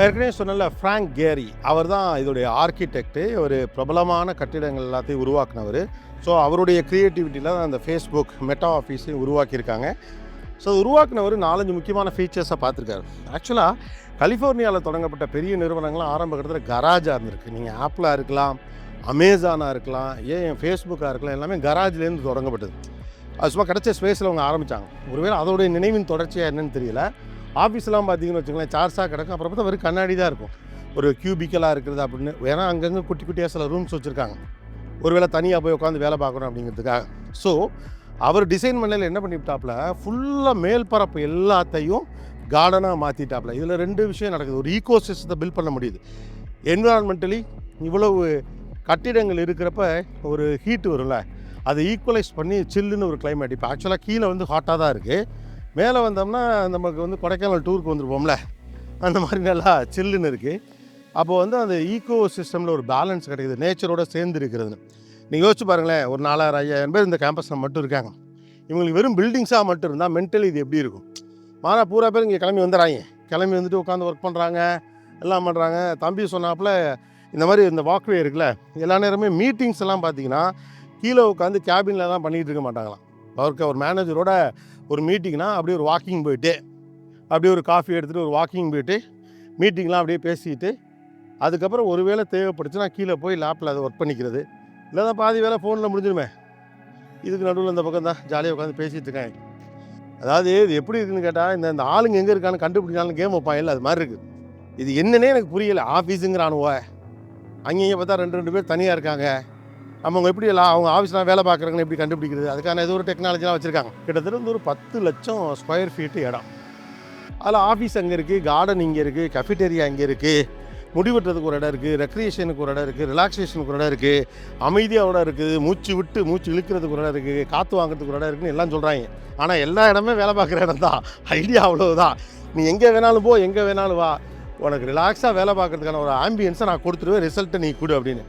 ஏற்கனவே சொன்னல Frank carry அவர் தான் இதோடைய ஆர்கிடெக்ட்டு. ஒரு பிரபலமான கட்டிடங்கள் எல்லாத்தையும் உருவாக்குனவர். ஸோ அவருடைய க்ரியேட்டிவிட்டியில் தான் அந்த ஃபேஸ்புக் மெட்டா ஆஃபீஸையும் உருவாக்கியிருக்காங்க. ஸோ உருவாக்குனவர் 4-5 முக்கியமான ஃபீச்சர்ஸை பார்த்துருக்காரு. ஆக்சுவலாக கலிஃபோர்னியாவில் தொடங்கப்பட்ட பெரிய நிறுவனங்கள்லாம் ஆரம்ப கட்டத்தில் கராஜாக இருந்திருக்கு. நீங்கள் ஆப்பிளாக இருக்கலாம், அமேசானாக இருக்கலாம், ஏன் ஃபேஸ்புக்காக இருக்கலாம், எல்லாமே கராஜ்லேருந்து தொடங்கப்பட்டது. அது சும்மா கிடச்ச ஸ்பேஸில் அவங்க ஆரம்பித்தாங்க. ஒருவேளை அதோடைய நினைவின் தொடர்ச்சியாக என்னன்னு தெரியல. ஆஃபீஸ்லாம் பார்த்தீங்கன்னு வச்சுக்கோங்களேன், சார்ஜாக கிடக்கும். அப்புறம் பார்த்தா வெறும் கண்ணாடி தான் இருக்கும், ஒரு கியூபிக்கலாக இருக்கிறது அப்படின்னு. ஏன்னா அங்கங்கே குட்டி குட்டியாக சில ரூம்ஸ் வச்சுருக்காங்க, ஒருவேளை தனியாக போய் உட்காந்து வேலை பார்க்கணும் அப்படிங்கிறதுக்காக. ஸோ அவர் டிசைன் பண்ணல என்ன பண்ணிவிட்டாப்புல, ஃபுல்லாக மேல் பரப்பு எல்லாத்தையும் கார்டனாக மாற்றிட்டாப்புல. இதில் 2 விஷயம் நடக்குது. ஒரு ஈகோ சிஸ்டத்தை பில்ட் பண்ண முடியுது. என்விரான்மெண்டலி இவ்வளவு கட்டிடங்கள் இருக்கிறப்ப ஒரு ஹீட்டு வரும்ல, அதை ஈக்குவலைஸ் பண்ணி சில்லுன்னு ஒரு கிளைமேட். இப்போ ஆக்சுவலாக கீழே வந்து ஹாட்டாக தான் இருக்குது, மேலே வந்தோம்னா நமக்கு வந்து கொடைக்கானல் டூருக்கு வந்துருப்போம்ல, அந்த மாதிரி நல்லா சில்லுன்னு இருக்குது. அப்போது வந்து அந்த ஈகோ சிஸ்டமில் ஒரு பேலன்ஸ் கிடைக்குது, நேச்சரோடு சேர்ந்து இருக்கிறதுன்னு. நீங்கள் யோசிச்சு பாருங்களேன், ஒரு 4000-5000 பேர் இந்த கேம்பஸில் மட்டும் இருக்காங்க. இவங்களுக்கு வெறும் பில்டிங்ஸாக மட்டும் இருந்தால் மென்டலி இது எப்படி இருக்கும்? ஆனால் பூரா பேர் இங்கே கிளம்பி வந்துடுறாங்க, கிளம்பி வந்துட்டு உட்காந்து ஒர்க் பண்ணுறாங்க, எல்லாம் பண்ணுறாங்க. தம்பி சொன்னாப்புல இந்த மாதிரி இந்த வாக்வே இருக்குல்ல, எல்லா நேரமே மீட்டிங்ஸ் எல்லாம் பார்த்தீங்கன்னா கீழே உட்காந்து கேபினில் தான் பண்ணிகிட்டு இருக்க மாட்டாங்களாம். அவருக்கு ஒரு மேனேஜரோட ஒரு மீட்டிங்னா அப்படியே ஒரு வாக்கிங் போயிட்டு, அப்படியே ஒரு காஃபி எடுத்துகிட்டு ஒரு வாக்கிங் போயிட்டு மீட்டிங்லாம் அப்படியே பேசிக்கிட்டு, அதுக்கப்புறம் ஒரு வேளை தேவைப்படுச்சுன்னா கீழே போய் லேப்பில் அதை ஒர்க் பண்ணிக்கிறது. இல்லை தான் பாதி வேலை ஃபோனில் முடிஞ்சிடுமே. இதுக்கு நடுவில் இந்த பக்கம் தான் ஜாலியாக உட்காந்து பேசிகிட்டு இருக்கேன். அதாவது இது எப்படி இருக்குதுன்னு கேட்டால், இந்த ஆளுங்க எங்கே இருக்கான்னு கண்டுபிடிச்சாலும் கேம் வைப்பான், இல்லை அது மாதிரி இருக்குது. இது என்னன்னே எனக்கு புரியலை. ஆஃபீஸுங்கிறானுவ, அங்கேயும் பார்த்தா 2 பேர் தனியாக இருக்காங்க. அவங்க எப்படி எல்லாம் அவங்க ஆஃபீஸ்லாம் வேலை பார்க்குறாங்கன்னு எப்படி கண்டுபிடிக்கிறது? அதுக்கான ஏதோ ஒரு டெக்னாலஜிலாம் வச்சுருக்காங்க. கிட்டத்தட்ட வந்து ஒரு 10 லட்சம் ஸ்கொயர் ஃபீட்டு இடம். அதில் ஆஃபீஸ் அங்கே இருக்குது, கார்டன் இங்கே இருக்குது, கஃபிடேரியா இங்கே இருக்குது, முடிவெட்டுறதுக்கு ஒரு இடம் இருக்குது, ரெக்ரியேஷனுக்கு ஒரு இடம் இருக்குது, ரிலாக்ஸேஷனுக்கு ஒரு இடம் இருக்குது, அமைதியாக இடம் இருக்குது, மூச்சு இழுக்கிறதுக்கு ஒரு இடம் இருக்குது, காற்று வாங்குறதுக்கு ஒரு இடம் இருக்குதுன்னு எல்லாம் சொல்கிறாங்க. ஆனால் எல்லா இடமே வேலை பார்க்குற இடம் தான். ஐடியா அவ்வளோதான். நீ எங்கே வேணாலும் போ, எங்கே வேணாலும் வா, உனக்கு ரிலாக்ஸாக வேலை பார்க்குறதுக்கான ஒரு ஆம்பியன்ஸை நான் கொடுத்துருவேன், ரிசல்ட்டை நீ கொடு அப்படின்னு.